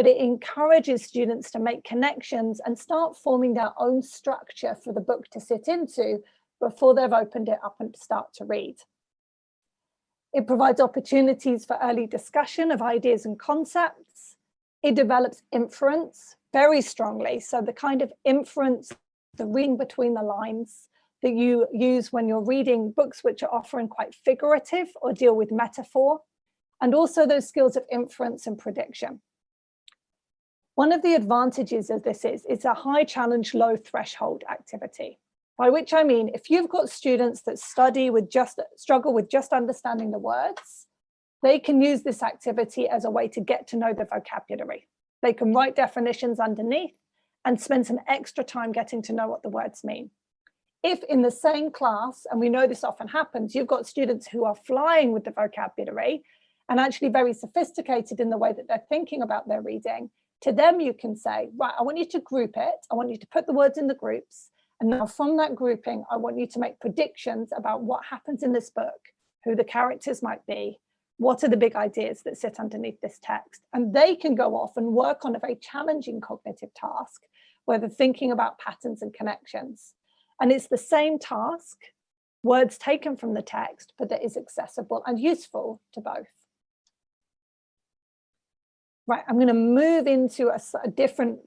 but it encourages students to make connections and start forming their own structure for the book to sit into before they've opened it up and start to read. It provides opportunities for early discussion of ideas and concepts. It develops inference very strongly. So the kind of inference, the reading between the lines that you use when you're reading books which are often quite figurative or deal with metaphor, and also those skills of inference and prediction. One of the advantages of this is it's a high challenge, low threshold activity. By which I mean, if you've got students that struggle with just understanding the words, they can use this activity as a way to get to know the vocabulary. They can write definitions underneath and spend some extra time getting to know what the words mean. If in the same class, and we know this often happens, you've got students who are flying with the vocabulary and actually very sophisticated in the way that they're thinking about their reading, to them you can say, right, I want you to group it. I want you to put the words in the groups. And now from that grouping, I want you to make predictions about what happens in this book, who the characters might be, what are the big ideas that sit underneath this text. And they can go off and work on a very challenging cognitive task where they're thinking about patterns and connections. And it's the same task, words taken from the text, but that is accessible and useful to both. Right, I'm going to move into a different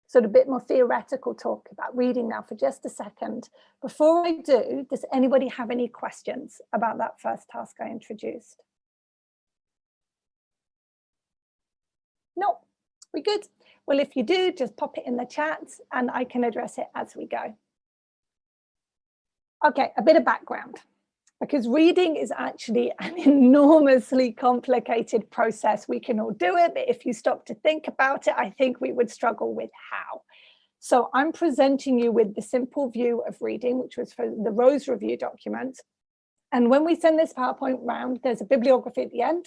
sort of bit more theoretical talk about reading now for just a second. Before I do, does anybody have any questions about that first task I introduced? No, we good? Well, if you do, just pop it in the chat and I can address it as we go. Okay, a bit of background, because reading is actually an enormously complicated process. We can all do it, but if you stop to think about it, I think we would struggle with how. So I'm presenting you with the simple view of reading, which was for the Rose Review document. And when we send this PowerPoint round, there's a bibliography at the end,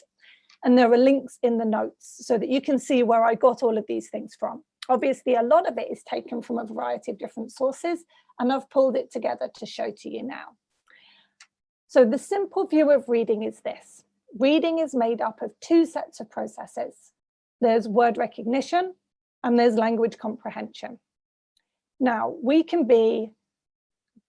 and there are links in the notes so that you can see where I got all of these things from. Obviously, a lot of it is taken from a variety of different sources, and I've pulled it together to show to you now. So the simple view of reading is this. Reading is made up of two sets of processes. There's word recognition and there's language comprehension. Now, we can be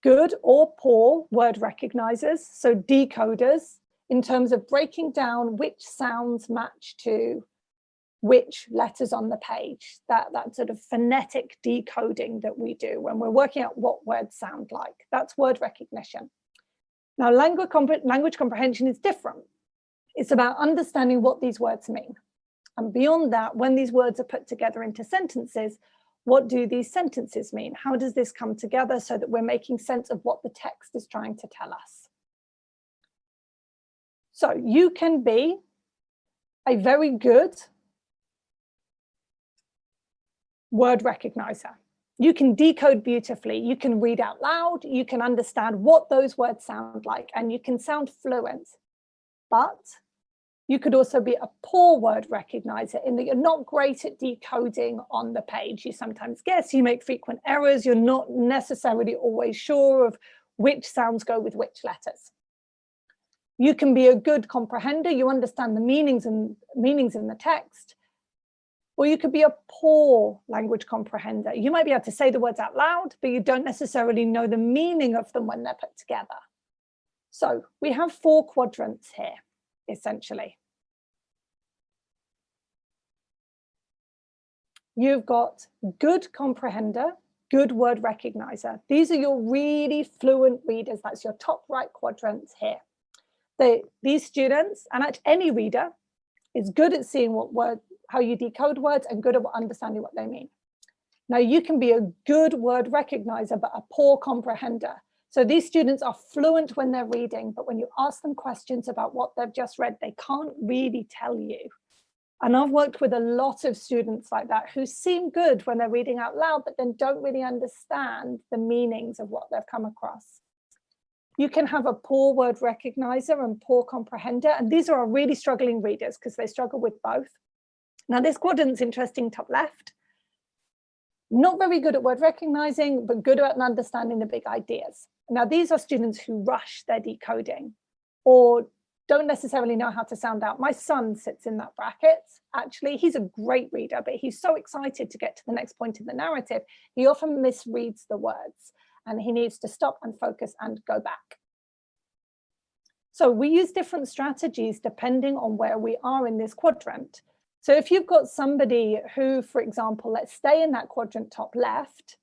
good or poor word recognizers, so decoders, in terms of breaking down which sounds match to which letters on the page, that sort of phonetic decoding that we do when we're working out what words sound like. That's word recognition. Now, language comprehension is different. It's about understanding what these words mean. And beyond that, when these words are put together into sentences, what do these sentences mean? How does this come together so that we're making sense of what the text is trying to tell us? So you can be a very good word recognizer. You can decode beautifully, you can read out loud, you can understand what those words sound like, and you can sound fluent. But you could also be a poor word recognizer in that you're not great at decoding on the page. You sometimes guess, you make frequent errors, you're not necessarily always sure of which sounds go with which letters. You can be a good comprehender, you understand the meanings in the text, or you could be a poor language comprehender. You might be able to say the words out loud, but you don't necessarily know the meaning of them when they're put together. So we have 4 quadrants here, essentially. You've got good comprehender, good word recognizer. These are your really fluent readers. That's your top right quadrant here. These students, and actually any reader, is good at seeing how you decode words and good at understanding what they mean. Now, you can be a good word recognizer, but a poor comprehender. So these students are fluent when they're reading, but when you ask them questions about what they've just read, they can't really tell you. And I've worked with a lot of students like that who seem good when they're reading out loud, but then don't really understand the meanings of what they've come across. You can have a poor word recognizer and poor comprehender, and these are our really struggling readers because they struggle with both. Now, this quadrant's interesting, top left. Not very good at word recognizing, but good at understanding the big ideas. Now, these are students who rush their decoding or don't necessarily know how to sound out. My son sits in that bracket. Actually, he's a great reader, but he's so excited to get to the next point in the narrative, he often misreads the words and he needs to stop and focus and go back. So we use different strategies depending on where we are in this quadrant. So if you've got somebody who, for example, let's stay in that quadrant top left,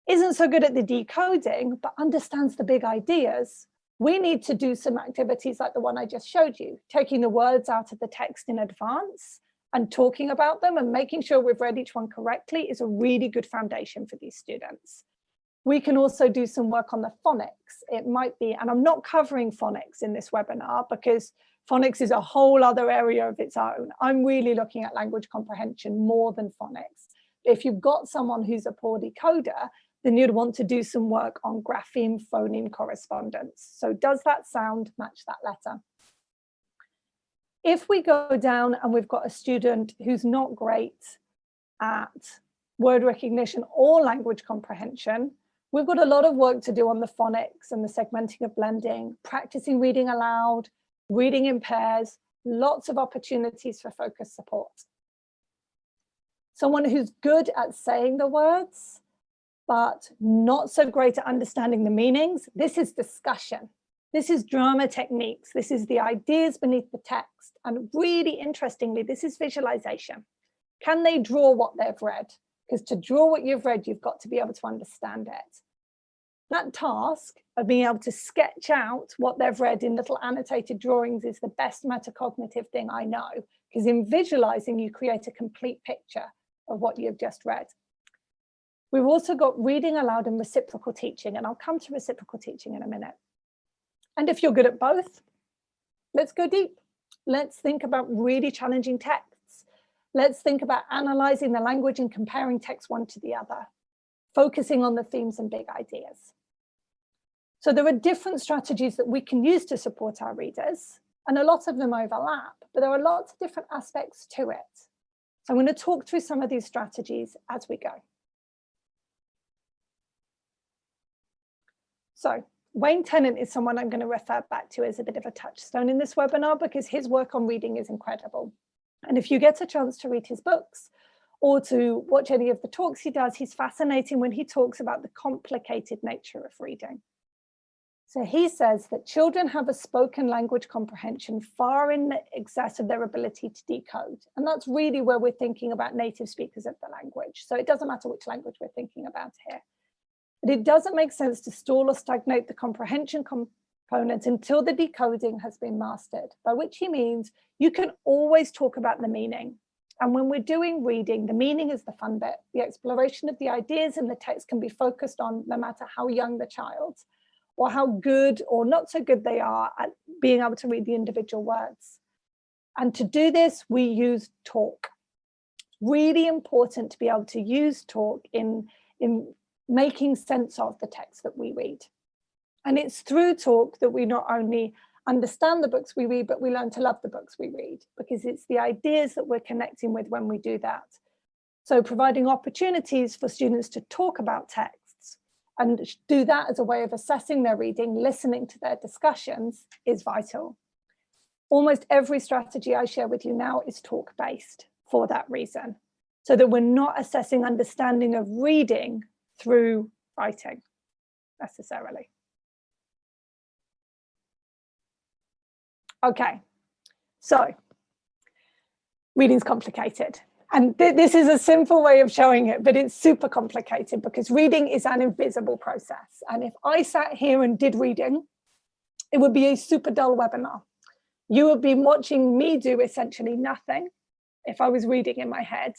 isn't so good at the decoding, but understands the big ideas, we need to do some activities like the one I just showed you, taking the words out of the text in advance and talking about them and making sure we've read each one correctly is a really good foundation for these students. We can also do some work on the phonics. It might be, and I'm not covering phonics in this webinar because phonics is a whole other area of its own. I'm really looking at language comprehension more than phonics. If you've got someone who's a poor decoder, then you'd want to do some work on grapheme phoneme correspondence. So does that sound match that letter? If we go down and we've got a student who's not great at word recognition or language comprehension, we've got a lot of work to do on the phonics and the segmenting of blending, practicing reading aloud, reading in pairs, lots of opportunities for focus support. Someone who's good at saying the words, but not so great at understanding the meanings. This is discussion. This is drama techniques. This is the ideas beneath the text. And really interestingly, this is visualization. Can they draw what they've read? Because to draw what you've read, you've got to be able to understand it. That task of being able to sketch out what they've read in little annotated drawings is the best metacognitive thing I know, because in visualizing, you create a complete picture of what you've just read. We've also got reading aloud and reciprocal teaching, and I'll come to reciprocal teaching in a minute. And if you're good at both, let's go deep. Let's think about really challenging texts. Let's think about analyzing the language and comparing text one to the other, focusing on the themes and big ideas. So there are different strategies that we can use to support our readers, and a lot of them overlap, but there are lots of different aspects to it. So I'm going to talk through some of these strategies as we go. So Wayne Tennant is someone I'm going to refer back to as a bit of a touchstone in this webinar because his work on reading is incredible. And if you get a chance to read his books or to watch any of the talks he does, he's fascinating when he talks about the complicated nature of reading. So he says that children have a spoken language comprehension far in excess of their ability to decode. And that's really where we're thinking about native speakers of the language. So it doesn't matter which language we're thinking about here. But it doesn't make sense to stall or stagnate the comprehension component until the decoding has been mastered, by which he means you can always talk about the meaning. And when we're doing reading, the meaning is the fun bit. The exploration of the ideas in the text can be focused on no matter how young the child or how good or not so good they are at being able to read the individual words. And to do this, we use talk. Really important to be able to use talk in making sense of the text that we read. And it's through talk that we not only understand the books we read, but we learn to love the books we read, because it's the ideas that we're connecting with when we do that. So providing opportunities for students to talk about texts and do that as a way of assessing their reading, listening to their discussions is vital. Almost every strategy I share with you now is talk-based for that reason, so that we're not assessing understanding of reading through writing necessarily. Okay, so reading's complicated. And this is a simple way of showing it, but it's super complicated because reading is an invisible process. And if I sat here and did reading, it would be a super dull webinar. You would be watching me do essentially nothing if I was reading in my head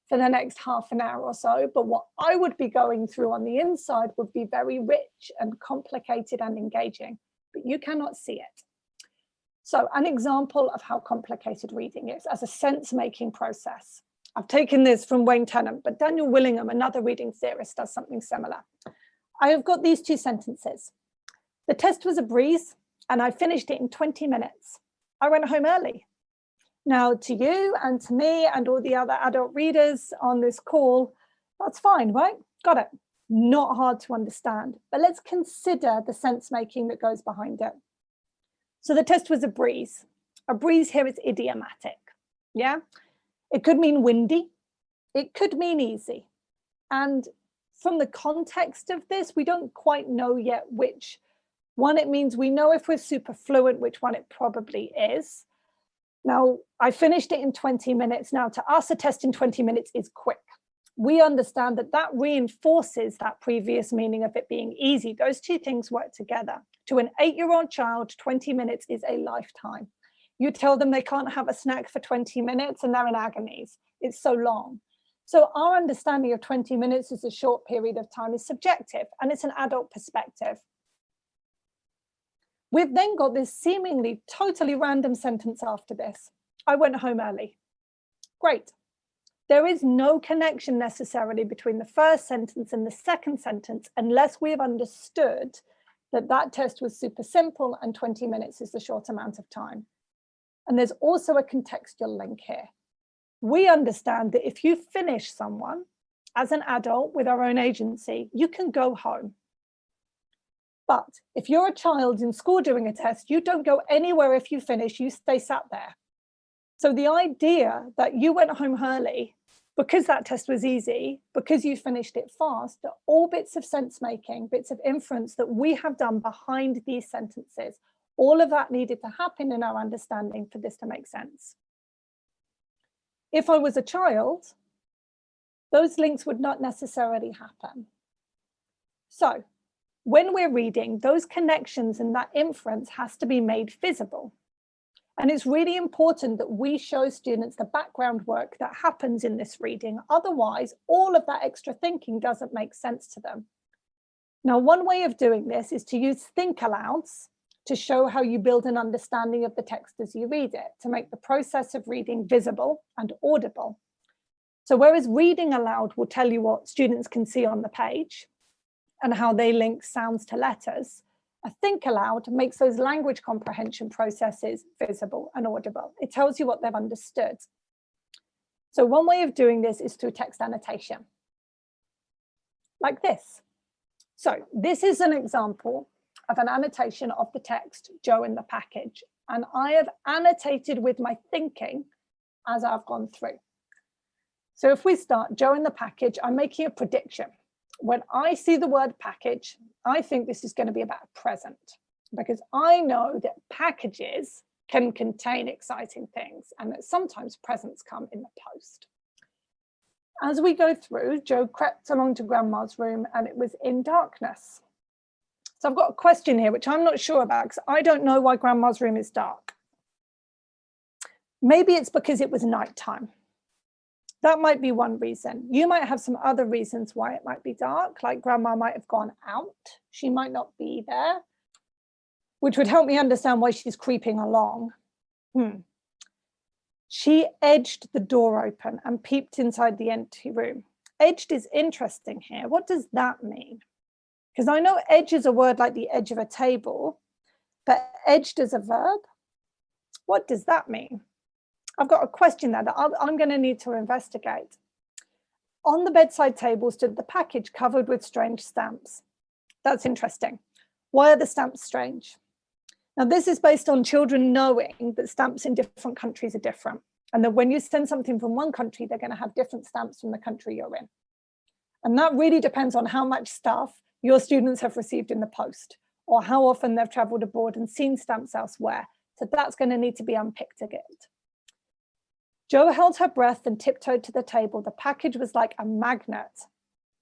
for the next half an hour or so, but what I would be going through on the inside would be very rich and complicated and engaging, but you cannot see it. So an example of how complicated reading is as a sense-making process. I've taken this from Wayne Tennant, but Daniel Willingham, another reading theorist, does something similar. I have got these two sentences. The test was a breeze, and I finished it in 20 minutes. I went home early. Now, to you and to me and all the other adult readers on this call, that's fine, right? Got it. Not hard to understand, but let's consider the sense making that goes behind it. So the test was a breeze. A breeze here is idiomatic. Yeah, it could mean windy. It could mean easy. And from the context of this, we don't quite know yet which one it means. We know if we're super fluent, which one it probably is. Now, I finished it in 20 minutes. Now, to us, a test in 20 minutes is quick. We understand that that reinforces that previous meaning of it being easy. Those two things work together. To an 8-year-old child, 20 minutes is a lifetime. You tell them they can't have a snack for 20 minutes and they're in agonies. It's so long. So our understanding of 20 minutes as a short period of time is subjective, and it's an adult perspective. We've then got this seemingly totally random sentence after this. I went home early. Great. There is no connection necessarily between the first sentence and the second sentence unless we have understood that that test was super simple and 20 minutes is the short amount of time. And there's also a contextual link here. We understand that if you finish someone as an adult with our own agency, you can go home. But if you're a child in school doing a test, you don't go anywhere if you finish, you stay sat there. So the idea that you went home early because that test was easy, because you finished it fast, are all bits of sense making, bits of inference that we have done behind these sentences. All of that needed to happen in our understanding for this to make sense. If I was a child, those links would not necessarily happen. So when we're reading, those connections and that inference has to be made visible. And it's really important that we show students the background work that happens in this reading. Otherwise, all of that extra thinking doesn't make sense to them. Now, one way of doing this is to use think alouds to show how you build an understanding of the text as you read it, to make the process of reading visible and audible. So whereas reading aloud will tell you what students can see on the page and how they link sounds to letters, a think aloud makes those language comprehension processes visible and audible. It tells you what they've understood. So one way of doing this is through text annotation, like this. So this is an example of an annotation of the text, Joe in the package. And I have annotated with my thinking as I've gone through. So if we start Joe in the package, I'm making a prediction. When I see the word package, I think this is going to be about present, because I know that packages can contain exciting things and that sometimes presents come in the post. As we go through, Joe crept along to Grandma's room and it was in darkness. So I've got a question here, which I'm not sure about because I don't know why Grandma's room is dark. Maybe it's because it was nighttime. That might be one reason. You might have some other reasons why it might be dark, like Grandma might have gone out. She might not be there, which would help me understand why she's creeping along. She edged the door open and peeped inside the empty room. Edged is interesting here. What does that mean? Because I know edge is a word like the edge of a table, but edged as a verb, what does that mean? I've got a question there that I'm going to need to investigate. On the bedside table stood the package covered with strange stamps. That's interesting. Why are the stamps strange? Now, this is based on children knowing that stamps in different countries are different, and that when you send something from one country, they're going to have different stamps from the country you're in. And that really depends on how much stuff your students have received in the post, or how often they've traveled abroad and seen stamps elsewhere. So that's going to need to be unpicked a bit. Jo held her breath and tiptoed to the table. The package was like a magnet.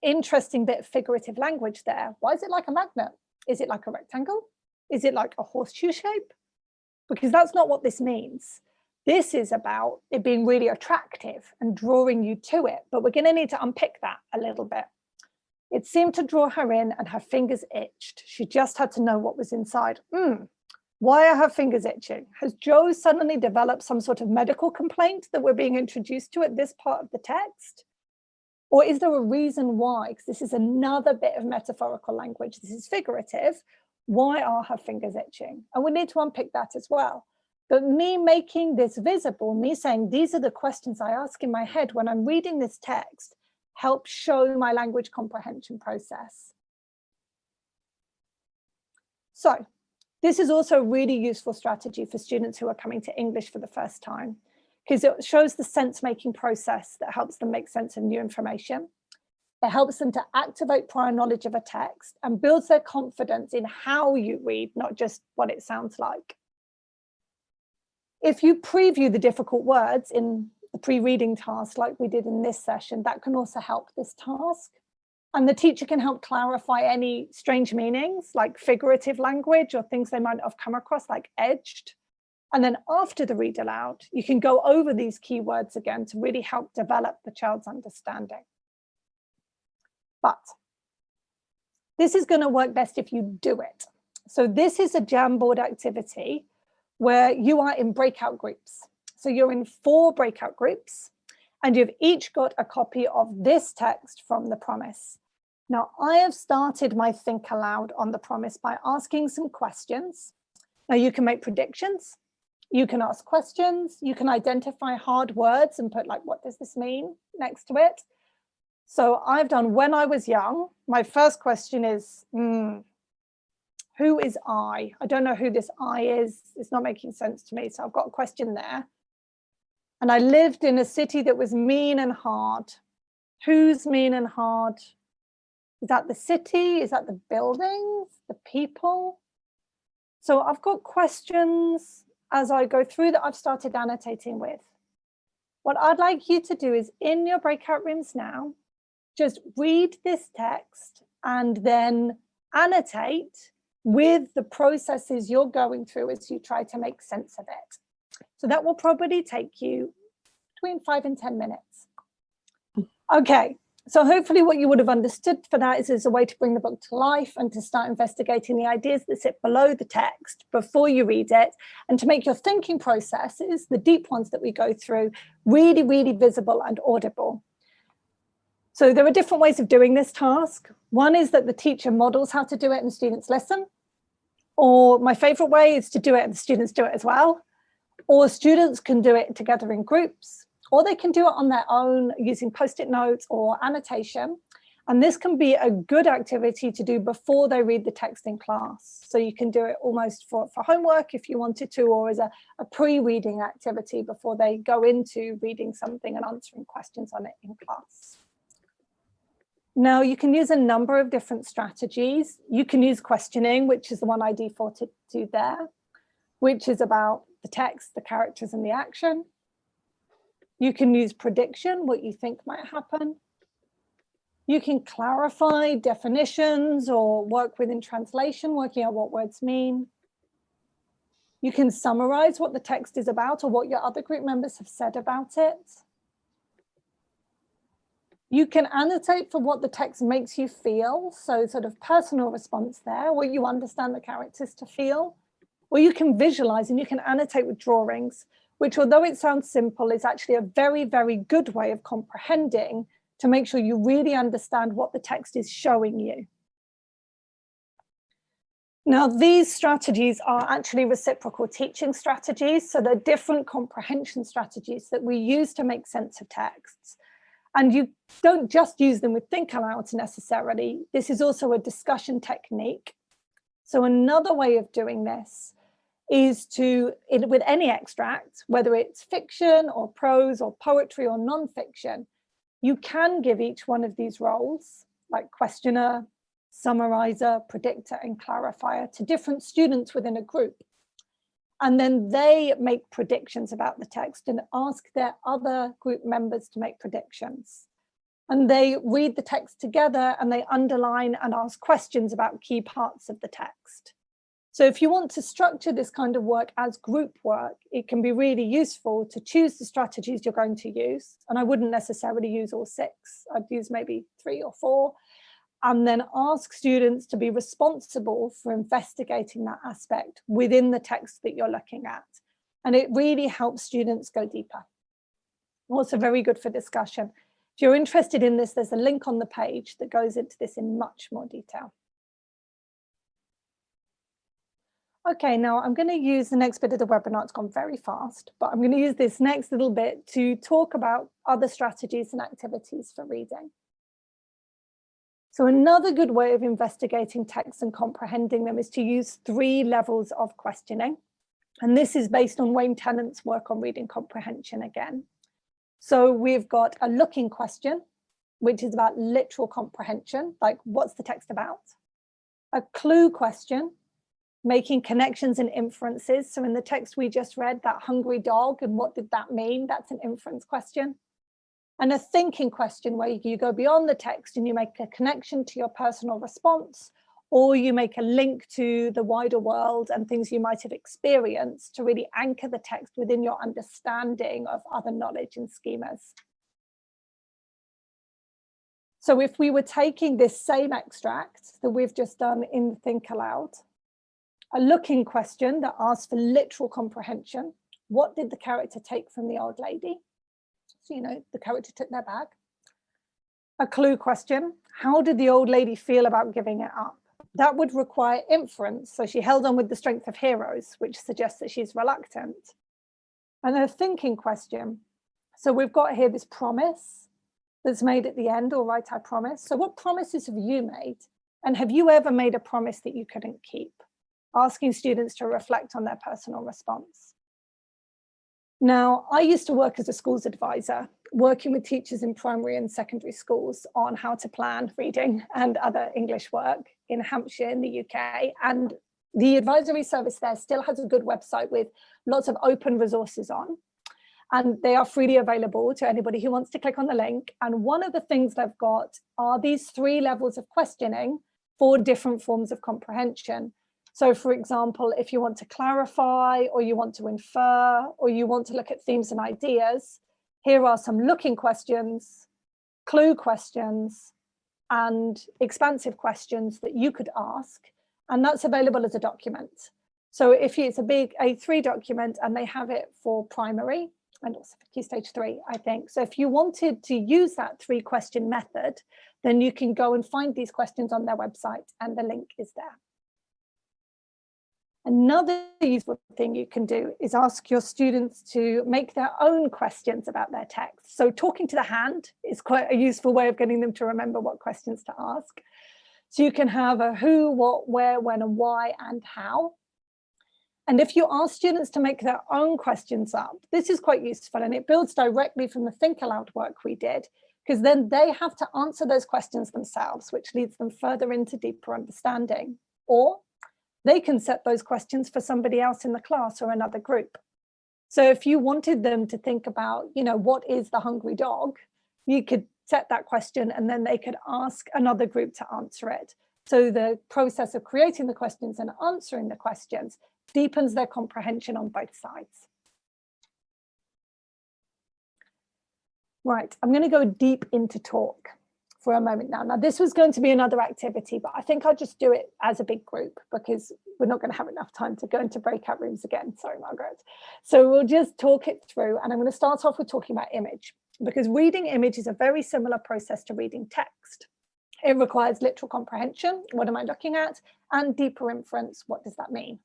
Interesting bit of figurative language there. Why is it like a magnet? Is it like a rectangle? Is it like a horseshoe shape? Because that's not what this means. This is about it being really attractive and drawing you to it, but we're going to need to unpick that a little bit. It seemed to draw her in and her fingers itched. She just had to know what was inside. Why are her fingers itching? Has Jo suddenly developed some sort of medical complaint that we're being introduced to at this part of the text? Or is there a reason why? Because this is another bit of metaphorical language. This is figurative. Why are her fingers itching? And we need to unpick that as well. But me making this visible, me saying these are the questions I ask in my head when I'm reading this text, helps show my language comprehension process. So This is also a really useful strategy for students who are coming to English for the first time, because it shows the sense-making process that helps them make sense of new information. It helps them to activate prior knowledge of a text and builds their confidence in how you read, not just what it sounds like. If you preview the difficult words in the pre-reading task, like we did in this session, that can also help this task. And the teacher can help clarify any strange meanings, like figurative language or things they might have come across, like edged. And then after the read aloud, you can go over these keywords again to really help develop the child's understanding. But this is going to work best if you do it. So this is a Jamboard activity where you are in breakout groups. So you're in 4 breakout groups, and you've each got a copy of this text from the promise. Now, I have started my think aloud on the promise by asking some questions. Now, you can make predictions, you can ask questions, you can identify hard words and put like, what does this mean next to it? So I've done when I was young. My first question is, who is I? I don't know who this I is. It's not making sense to me. So I've got a question there. And I lived in a city that was mean and hard. Who's mean and hard? Is that the city? Is that the buildings, the people? So I've got questions as I go through that I've started annotating with. What I'd like you to do is in your breakout rooms now, just read this text and then annotate with the processes you're going through as you try to make sense of it. So that will probably take you between 5 and 10 minutes. Okay, so hopefully what you would have understood for that is there's a way to bring the book to life and to start investigating the ideas that sit below the text before you read it, and to make your thinking processes, the deep ones that we go through, really, really visible and audible. So there are different ways of doing this task. One is that the teacher models how to do it and students listen. Or my favorite way is to do it and the students do it as well. Or students can do it together in groups, or they can do it on their own using post-it notes or annotation. And this can be a good activity to do before they read the text in class. So you can do it almost for homework if you wanted to, or as a pre-reading activity before they go into reading something and answering questions on it in class. Now, you can use a number of different strategies. You can use questioning, which is the one I defaulted to there, which is about the text, the characters, and the action. You can use prediction, what you think might happen. You can clarify definitions or work within translation, working out what words mean. You can summarize what the text is about or what your other group members have said about it. You can annotate for what the text makes you feel, so sort of personal response there, what you understand the characters to feel. Or you can visualize and you can annotate with drawings, which, although it sounds simple, is actually a very, very good way of comprehending to make sure you really understand what the text is showing you. Now, these strategies are actually reciprocal teaching strategies, so they're different comprehension strategies that we use to make sense of texts. And you don't just use them with think alouds necessarily. This is also a discussion technique. So another way of doing this is to, with any extract, whether it's fiction or prose or poetry or non-fiction, you can give each one of these roles, like questioner, summarizer, predictor, and clarifier, to different students within a group. And then they make predictions about the text and ask their other group members to make predictions. And they read the text together and they underline and ask questions about key parts of the text. So if you want to structure this kind of work as group work, it can be really useful to choose the strategies you're going to use. And I wouldn't necessarily use all 6. I'd use maybe 3 or 4. And then ask students to be responsible for investigating that aspect within the text that you're looking at. And it really helps students go deeper. Also very good for discussion. If you're interested in this, there's a link on the page that goes into this in much more detail. Okay, now I'm going to use the next bit of the webinar. It's gone very fast, but I'm going to use this next little bit to talk about other strategies and activities for reading. So another good way of investigating texts and comprehending them is to use 3 levels of questioning. And this is based on Wayne Tennant's work on reading comprehension again. So we've got a looking question, which is about literal comprehension, like what's the text about? A clue question, making connections and inferences. So in the text we just read, that hungry dog, and what did that mean? That's an inference question. And a thinking question where you go beyond the text and you make a connection to your personal response, or you make a link to the wider world and things you might have experienced to really anchor the text within your understanding of other knowledge and schemas. So if we were taking this same extract that we've just done in Think Aloud, a looking question that asks for literal comprehension, what did the character take from the old lady? So, you know, the character took their bag. A clue question, how did the old lady feel about giving it up? That would require inference. So she held on with the strength of heroes, which suggests that she's reluctant. And a thinking question. So we've got here this promise that's made at the end, all right, I promise. So what promises have you made? And have you ever made a promise that you couldn't keep? Asking students to reflect on their personal response. Now, I used to work as a schools advisor, working with teachers in primary and secondary schools on how to plan reading and other English work in Hampshire in the UK. And the advisory service there still has a good website with lots of open resources on. And they are freely available to anybody who wants to click on the link. And one of the things they've got are these 3 levels of questioning for different forms of comprehension. So for example, if you want to clarify, or you want to infer, or you want to look at themes and ideas, here are some looking questions, clue questions, and expansive questions that you could ask. And that's available as a document. So if it's a big A3 document, and they have it for primary and also for Key Stage 3, I think. So if you wanted to use that 3-question method, then you can go and find these questions on their website, and the link is there. Another useful thing you can do is ask your students to make their own questions about their text. So talking to the hand is quite a useful way of getting them to remember what questions to ask. So you can have a who, what, where, when, and why, and how. And if you ask students to make their own questions up, this is quite useful, and it builds directly from the Think Aloud work we did, because then they have to answer those questions themselves, which leads them further into deeper understanding. Or they can set those questions for somebody else in the class or another group. So if you wanted them to think about, you know, what is the hungry dog, you could set that question, and then they could ask another group to answer it. So the process of creating the questions and answering the questions deepens their comprehension on both sides. Right, I'm going to go deep into talk for a moment now. Now, this was going to be another activity, but I think I'll just do it as a big group because we're not going to have enough time to go into breakout rooms again. Sorry, Margaret. So we'll just talk it through, and I'm going to start off with talking about image, because reading image is a very similar process to reading text. It requires literal comprehension, what am I looking at, and deeper inference, what does that mean?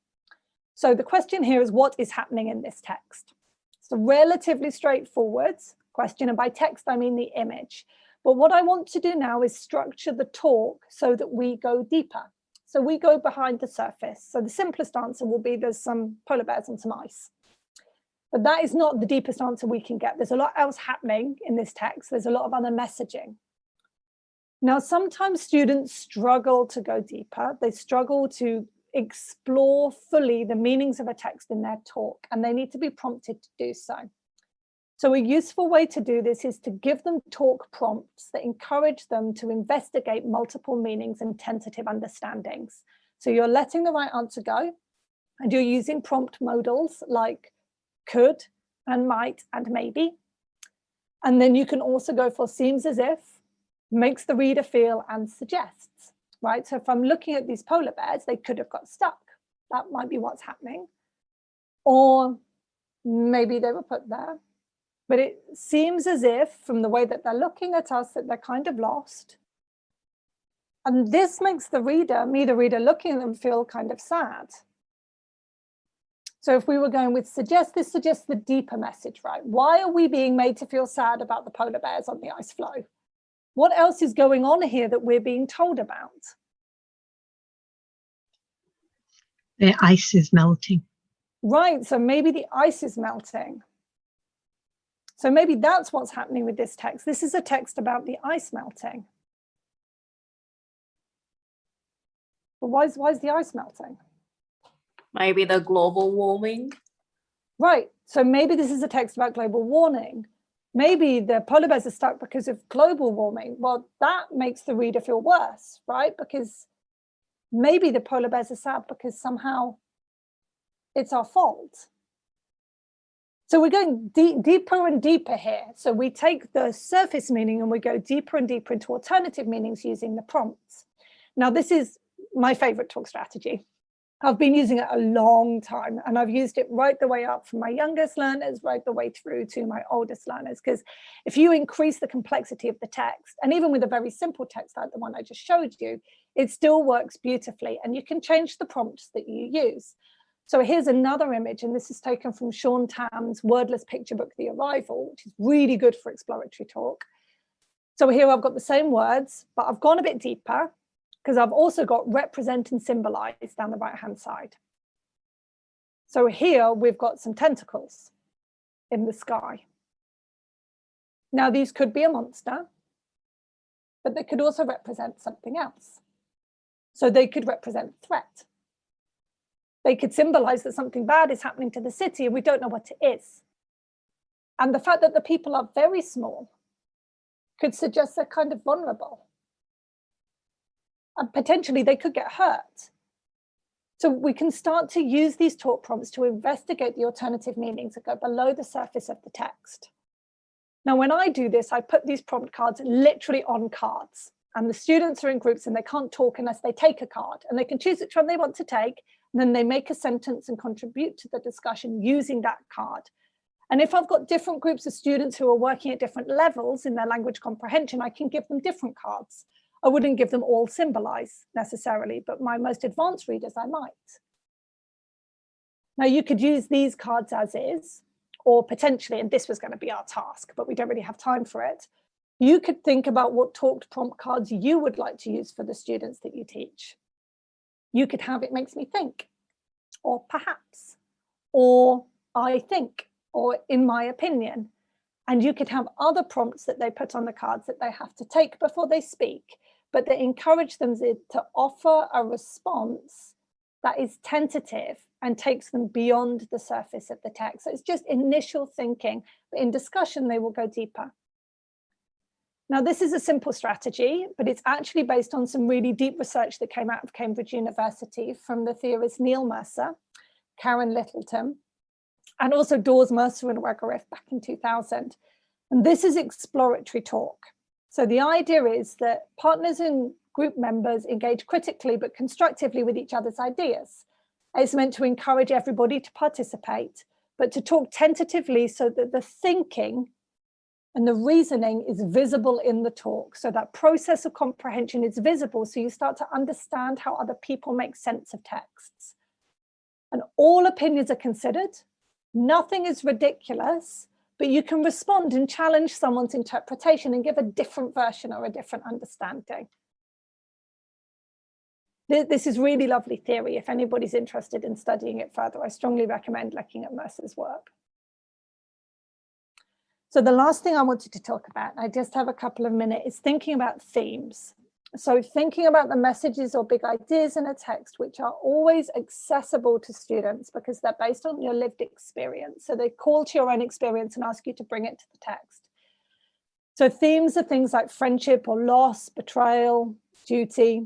So the question here is, what is happening in this text? It's a relatively straightforward question, and by text I mean the image. But what I want to do now is structure the talk so that we go deeper. So we go behind the surface. So the simplest answer will be there's some polar bears and some ice. But that is not the deepest answer we can get. There's a lot else happening in this text. There's a lot of other messaging. Now, sometimes students struggle to go deeper. They struggle to explore fully the meanings of a text in their talk, and they need to be prompted to do so. So a useful way to do this is to give them talk prompts that encourage them to investigate multiple meanings and tentative understandings. So you're letting the right answer go, and you're using prompt modals like could and might and maybe. And then you can also go for seems as if, makes the reader feel, and suggests, right? So if I'm looking at these polar bears, they could have got stuck. That might be what's happening. Or maybe they were put there. But it seems as if, from the way that they're looking at us, that they're kind of lost. And this makes the reader, me the reader looking at them, feel kind of sad. So if we were going with suggest, this suggests the deeper message, right? Why are we being made to feel sad about the polar bears on the ice floe? What else is going on here that we're being told about? The ice is melting. Right, so maybe the ice is melting. So maybe that's what's happening with this text. This is a text about the ice melting. But why is the ice melting? Maybe the global warming. Right, so maybe this is a text about global warming. Maybe the polar bears are stuck because of global warming. Well, that makes the reader feel worse, right? Because maybe the polar bears are sad because somehow it's our fault. So we're going deeper and deeper here. So we take the surface meaning and we go deeper and deeper into alternative meanings using the prompts. Now, this is my favorite talk strategy. I've been using it a long time, and I've used it right the way up from my youngest learners right the way through to my oldest learners, because if you increase the complexity of the text, and even with a very simple text like the one I just showed you, it still works beautifully, and you can change the prompts that you use. So here's another image, and this is taken from Sean Tam's wordless picture book, The Arrival, which is really good for exploratory talk. So here I've got the same words, but I've gone a bit deeper, because I've also got represent and symbolize down the right-hand side. So here we've got some tentacles in the sky. Now these could be a monster, but they could also represent something else. So they could represent threat. They could symbolize that something bad is happening to the city and we don't know what it is. And the fact that the people are very small could suggest they're kind of vulnerable. And potentially they could get hurt. So we can start to use these talk prompts to investigate the alternative meanings that go below the surface of the text. Now, when I do this, I put these prompt cards literally on cards, and the students are in groups and they can't talk unless they take a card, and they can choose which one they want to take, and then they make a sentence and contribute to the discussion using that card. And if I've got different groups of students who are working at different levels in their language comprehension, I can give them different cards. I wouldn't give them all symbolize necessarily, but my most advanced readers, I might. Now you could use these cards as is, or potentially, and this was going to be our task, but we don't really have time for it. You could think about what talked prompt cards you would like to use for the students that you teach. You could have it makes me think, or perhaps, or I think, or in my opinion. And you could have other prompts that they put on the cards that they have to take before they speak, but that encourage them to offer a response that is tentative and takes them beyond the surface of the text. So it's just initial thinking, but in discussion, they will go deeper. Now, this is a simple strategy, but it's actually based on some really deep research that came out of Cambridge University from the theorists Neil Mercer, Karen Littleton, and also Dawes, Mercer, and Wegeroff back in 2000. And this is exploratory talk. So the idea is that partners and group members engage critically but constructively with each other's ideas. It's meant to encourage everybody to participate, but to talk tentatively so that the thinking and the reasoning is visible in the talk. So that process of comprehension is visible, so you start to understand how other people make sense of texts. And all opinions are considered. Nothing is ridiculous, but you can respond and challenge someone's interpretation and give a different version or a different understanding. This is really lovely theory. If anybody's interested in studying it further, I strongly recommend looking at Mercer's work. So the last thing I wanted to talk about, I just have a couple of minutes, is thinking about themes. So thinking about the messages or big ideas in a text, which are always accessible to students because they're based on your lived experience. So they call to your own experience and ask you to bring it to the text. So themes are things like friendship or loss, betrayal, duty,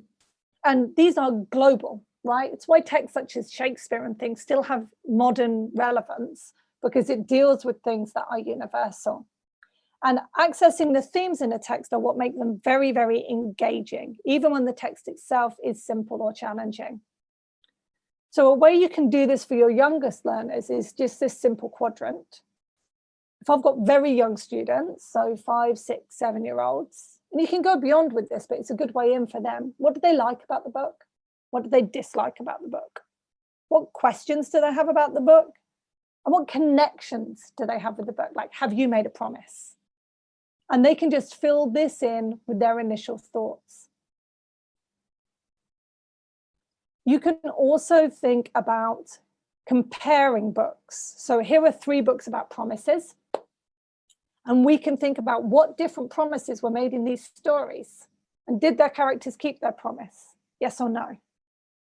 and these are global, right? It's why texts such as Shakespeare and things still have modern relevance, because it deals with things that are universal. And accessing the themes in a text are what make them very, very engaging, even when the text itself is simple or challenging. So a way you can do this for your youngest learners is just this simple quadrant. If I've got very young students, so 5, 6, 7-year-olds, and you can go beyond with this, but it's a good way in for them. What do they like about the book? What do they dislike about the book? What questions do they have about the book? And what connections do they have with the book? Like, have you made a promise? And they can just fill this in with their initial thoughts. You can also think about comparing books. So here are 3 books about promises. And we can think about what different promises were made in these stories. And did their characters keep their promise? Yes or no?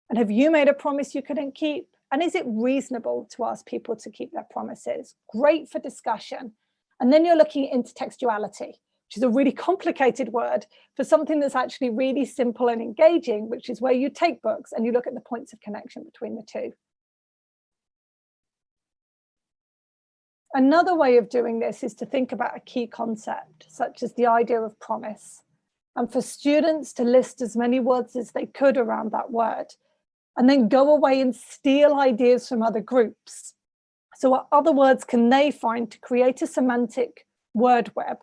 And have you made a promise you couldn't keep? And is it reasonable to ask people to keep their promises? Great for discussion. And then you're looking at intertextuality, which is a really complicated word for something that's actually really simple and engaging, which is where you take books and you look at the points of connection between the two. Another way of doing this is to think about a key concept, such as the idea of promise, and for students to list as many words as they could around that word, and then go away and steal ideas from other groups. So what other words can they find to create a semantic word web,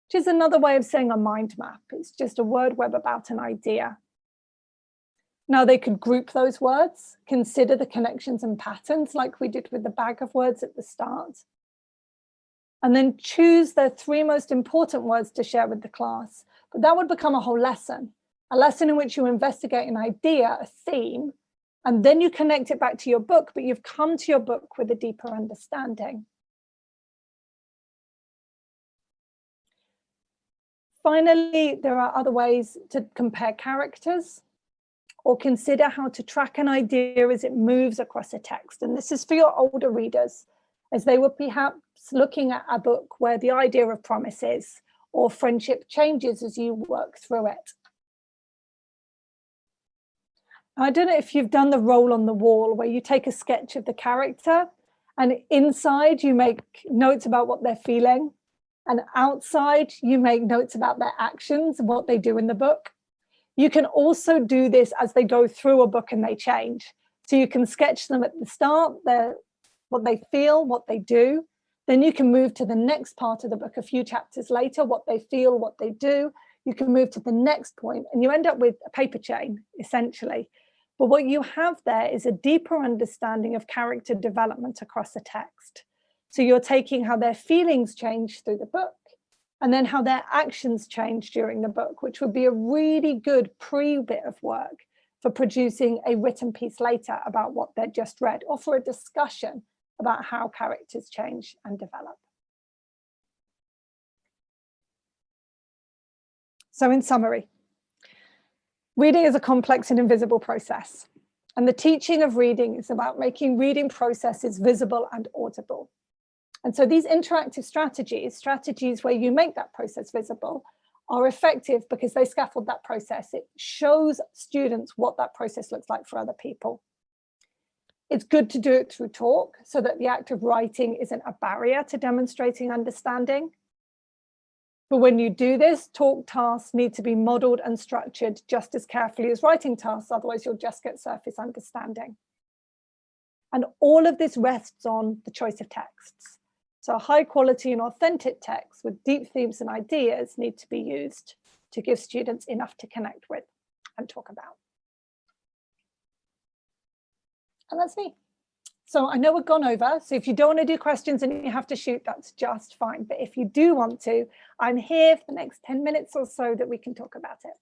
which is another way of saying a mind map. It's just a word web about an idea. Now they could group those words, consider the connections and patterns like we did with the bag of words at the start, and then choose their 3 most important words to share with the class. But that would become a whole lesson, a lesson in which you investigate an idea, a theme, and then you connect it back to your book, but you've come to your book with a deeper understanding. Finally, there are other ways to compare characters or consider how to track an idea as it moves across a text. And this is for your older readers, as they were perhaps looking at a book where the idea of promises or friendship changes as you work through it. I don't know if you've done the roll on the wall where you take a sketch of the character and inside you make notes about what they're feeling, and outside you make notes about their actions and what they do in the book. You can also do this as they go through a book and they change. So you can sketch them at the start, what they feel, what they do. Then you can move to the next part of the book a few chapters later, what they feel, what they do. You can move to the next point and you end up with a paper chain, essentially. But what you have there is a deeper understanding of character development across a text. So you're taking how their feelings change through the book and then how their actions change during the book, which would be a really good pre-bit of work for producing a written piece later about what they'd just read, or for a discussion about how characters change and develop. So in summary, reading is a complex and invisible process. And the teaching of reading is about making reading processes visible and audible. And so these interactive strategies where you make that process visible, are effective because they scaffold that process. It shows students what that process looks like for other people. It's good to do it through talk so that the act of writing isn't a barrier to demonstrating understanding. But when you do this, talk tasks need to be modeled and structured just as carefully as writing tasks, otherwise you'll just get surface understanding. And all of this rests on the choice of texts. So high quality and authentic texts with deep themes and ideas need to be used to give students enough to connect with and talk about. And that's me. So I know we've gone over, so if you don't want to do questions and you have to shoot, that's just fine. But if you do want to, I'm here for the next 10 minutes or so that we can talk about it.